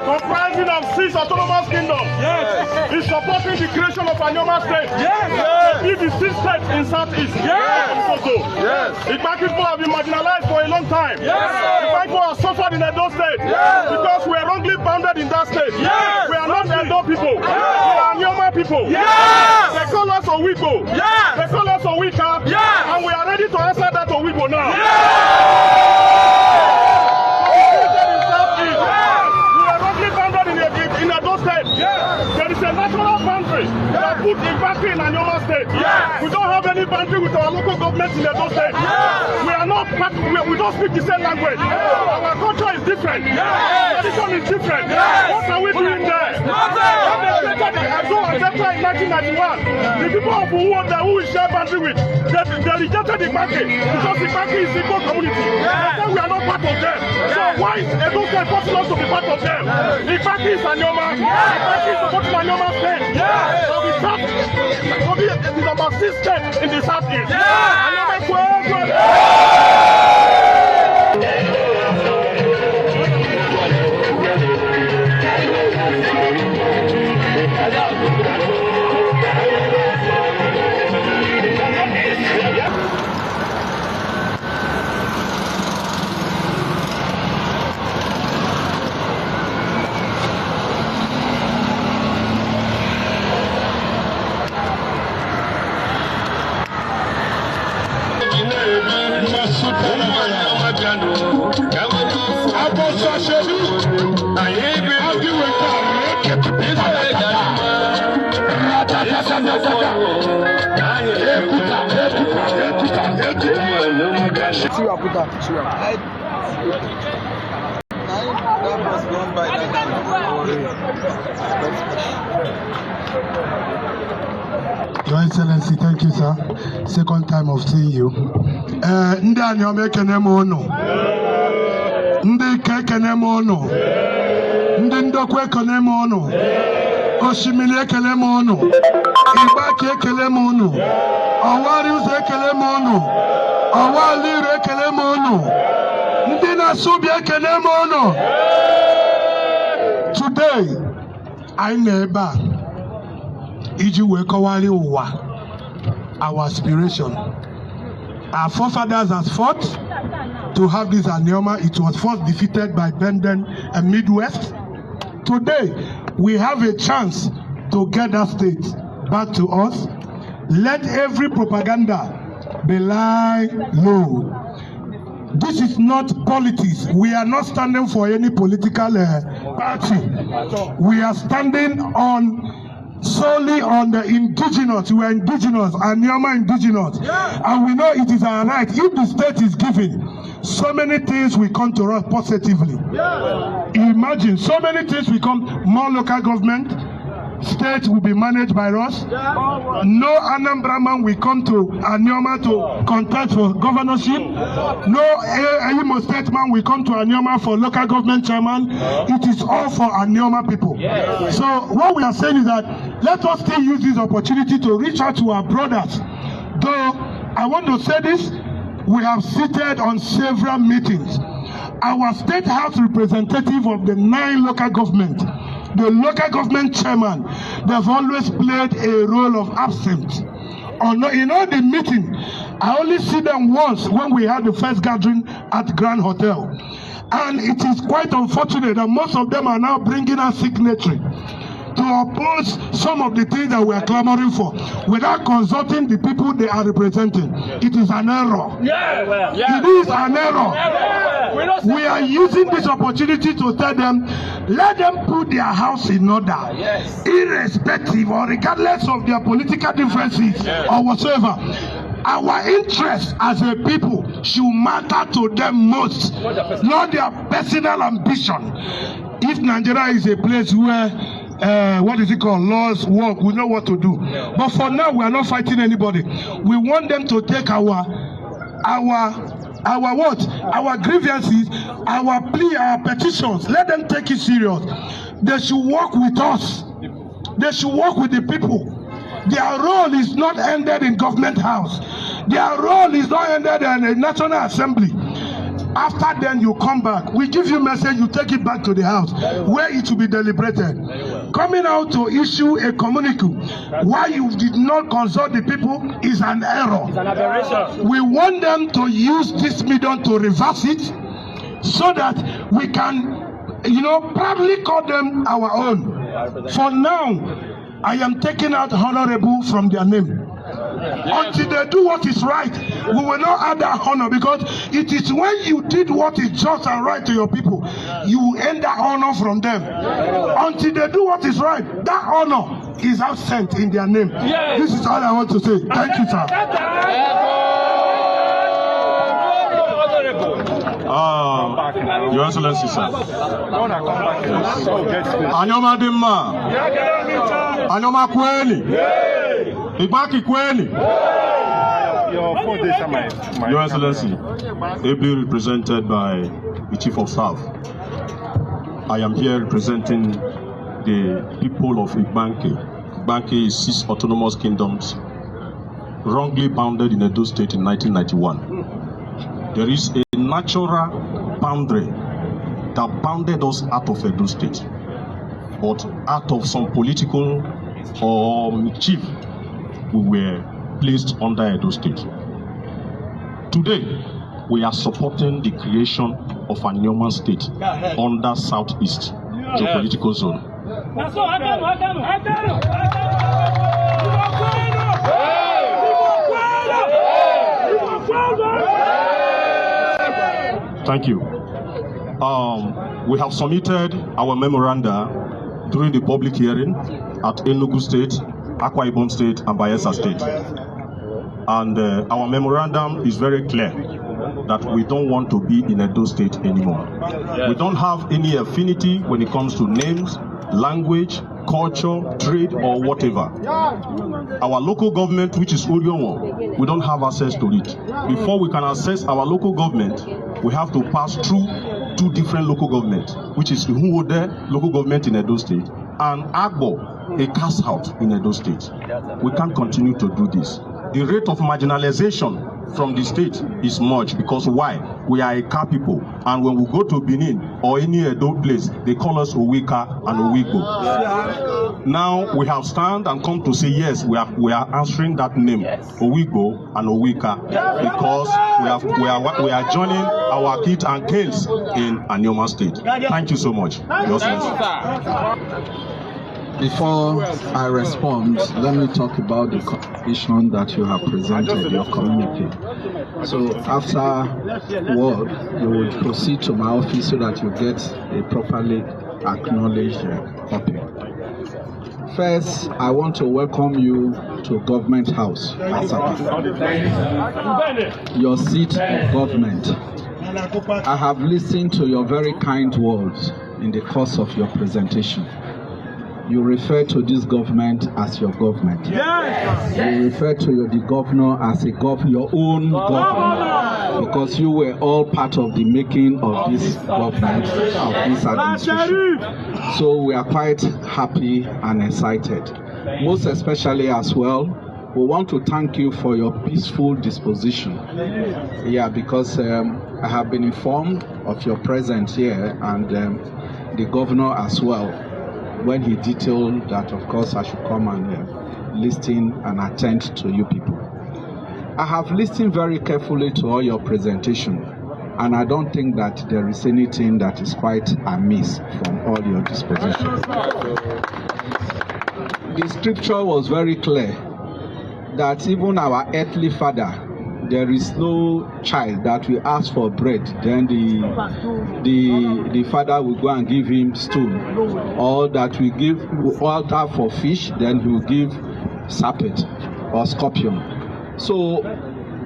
Comprising of 6 autonomous kingdoms. Yes. Is supporting the creation of Anioma State. Yes. Yes. It is 6 states in Southeast. Yes. Yes. The Igba people have been marginalized for a long time. Yes. The Igba people have suffered in Edo State. Yes. Because we are wrongly bounded in that state. Yes. We are not Edo people. Yes. We are Anioma people. Yes. They call us Owigbo. Yes. They call us Owika. Yes. And we are ready to answer that Owigbo now. Yes. National boundary that put Igba in Anioma State. Yes. We don't have any boundary with our local governments in Edo State. Yes. We are not we don't speak the same language. Yes. Our culture is different. Yes. Tradition is different. Yes. What are we doing there? When they created the Edo and Delta in 1991, the people of who we share boundary with, they rejected Igba because Igba is the Igbo community. Yes. And we are not part of them. Yes. So why is Edo State forcing us to be part of them? Igba is Anioma. Igba is supporting Anioma State. Yes. So we start to be the number 6 state in the Southeast. Yes. Your Excellency, thank you, sir. Second time of seeing you. Ndi Anioma ekene m unu. Ndi Ike ekene m unu. Ndi Ndokwu ekene m unu. Osimiri ekele m unu. Igba ekele m unu. Owari ụzọ ekele m unu. Owali ire ekele m unu. Ndị na-asụbi ekele m unu. Today, anyị na-ebe a iji wee kọwara ụwa our aspiration. Our forefathers has fought to have this Anioma. It was first defeated by Benden and Midwest. today we have a chance to get that state back to us. Let every propaganda be lying low. This is not politics. We are not standing for any political party. We are standing solely on the indigenous. We are indigenous, Anioma indigenous. And we know it is our right. If the state is giving, so many things will come to us positively. Imagine, so many things will come, more local government, state will be managed by us. No Anambra man will come to Anioma to contest for governorship. No Imo state man will come to Anioma for local government chairman. It is all for Anioma people. So what we are saying is that let us still use this opportunity to reach out to our brothers. Though I want to say this, we have seated on several meetings. Our state house representative of the 9 local government, the local government chairman, they've always played a role of absent. In all the meeting, I only see them once when we had the first gathering at Grand Hotel. And it is quite unfortunate that most of them are now bringing us signatory to oppose some of the things that we are clamoring for without consulting the people they are representing. It is an error. It is an error. We are using this opportunity to tell them, let them put their house in order, irrespective or regardless of their political differences or whatsoever. Our interests as a people should matter to them most, not their personal ambition. If Nigeria is a place where laws work, we know what to do. But for now, we are not fighting anybody. We want them to take our grievances, our plea, our petitions. Let them take it serious. They should work with us. They should work with the people. Their role is not ended in government house. Their role is not ended in a National Assembly. After then, you come back. We give you message, you take it back to the house where it will be deliberated. Coming out to issue a communique why you did not consult the people is an error. It's an aberration. We want them to use this medium to reverse it so that we can, proudly call them our own. For now, I am taking out honorable from their name. Until they do what is right, we will not add that honor, because it is when you did what is just and right to your people, you will end that honor from them. Until they do what is right, that honor is absent in their name. This is all I want to say. Thank you, sir. Your Excellency, sir. Anioma Dimma. Anioma Kweni. Ibaki Kweni. Your Excellency, ably represented by the Chief of Staff, I am here representing the people of Igbanke. Igbanke is 6 autonomous kingdoms wrongly bounded in Edo State in 1991. There is a natural boundary that bounded us out of Edo State, but out of some political or mischief, we were placed under Edo State. Today, we are supporting the creation of Anioma State under Southeast geopolitical zone. Thank you. We have submitted our memoranda during the public hearing at Enugu State, Akwa Ibom State, and Bayelsa State. And our memorandum is very clear that we don't want to be in Edo State anymore. We don't have any affinity when it comes to names, language, culture, trade, or whatever. Our local government, which is Orionwo, we don't have access to it. Before we can access our local government, we have to pass through 2 different local governments, which is Ihuode local government in Edo State and Agbo, a cast out in Edo State. We can't continue to do this. The rate of marginalization from the state is much, because why? We are a car people, and when we go to Benin or any Edo place, they call us Owika and Owigbo. Now we have stand and come to say yes, we are answering that name, Owigbo and Owika, because we are joining our kids and kids in Anioma State. Thank you so much. Before I respond, let me talk about the condition that you have presented your community. So afterward, you will proceed to my office so that you get a properly acknowledged copy. First, I want to welcome you to Government House, Asaka, your seat of government. I have listened to your very kind words in the course of your presentation. You refer to this government as your government. Yes. You refer to the governor as your own governor, because you were all part of the making of this government, of this administration. So we are quite happy and excited. Most especially as well, we want to thank you for your peaceful disposition. Yeah, because I have been informed of your presence here, and the governor as well, when he detailed that, of course, I should come and listen and attend to you people. I have listened very carefully to all your presentation, and I don't think that there is anything that is quite amiss from all your disposition. The scripture was very clear that even our earthly father, there is no child that will ask for bread, then the father will go and give him stone, or that we give water for fish, then he will give serpent or scorpion. So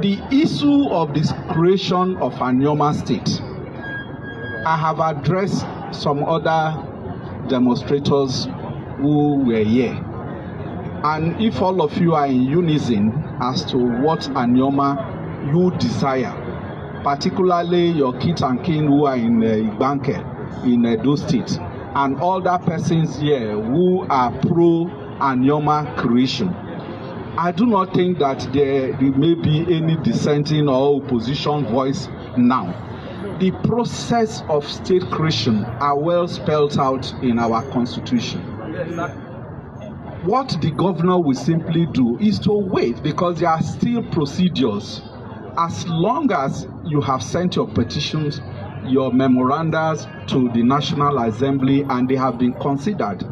the issue of this creation of Anioma State, I have addressed some other demonstrators who were here, and if all of you are in unison as to what Anioma you desire, particularly your kids and kin who are in Ibanke, in Edo State, and other persons here who are pro Anioma creation, I do not think that there may be any dissenting or opposition voice now. The process of state creation are well spelled out in our constitution. What the governor will simply do is to wait, because there are still procedures. As long as you have sent your petitions, your memorandums to the National Assembly, and they have been considered,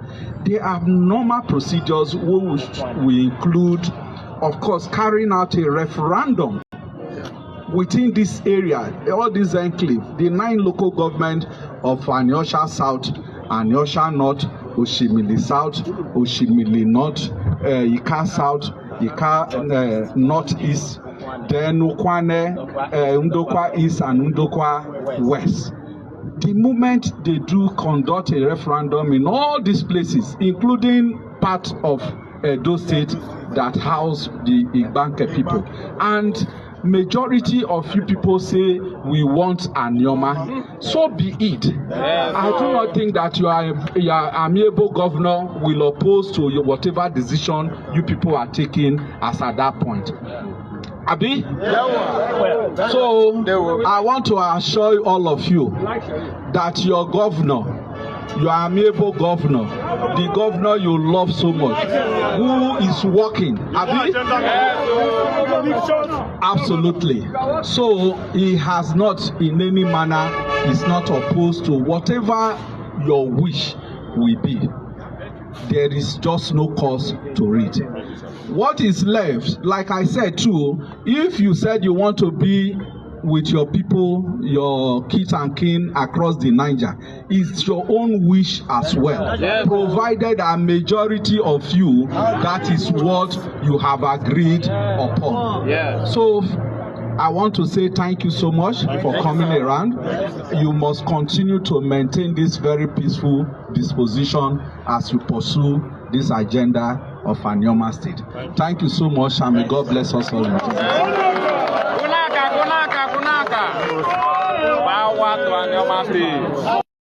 there are normal procedures which will include, of course, carrying out a referendum within this area, all these enclave, the 9 local government of Anyosha South, Anyosha North, Oshimili South, Oshimili North, Ika South, Ika Northeast, then Ukwane, Ndokwa East and Ndokwa West. The moment they do conduct a referendum in all these places, including part of Edo State that house the Ibanke people, and majority of you people say we want Anioma, so be it. I do not think that your amiable governor will oppose to whatever decision you people are taking as at that point. Abi? So I want to assure all of you that your governor, your amiable governor, the governor you love so much, who is working, Abi? Absolutely. So he has not in any manner, is not opposed to whatever your wish will be. There is just no cause to it. What is left, like I said too, if you said you want to be with your people, your kids and kin across the Niger, it's your own wish as well. Provided a majority of you, that is what you have agreed upon. So I want to say thank you so much for coming around. You must continue to maintain this very peaceful disposition as you pursue this agenda of Anioma State. Thank you so much, and may God bless us all. Power to Anioma State.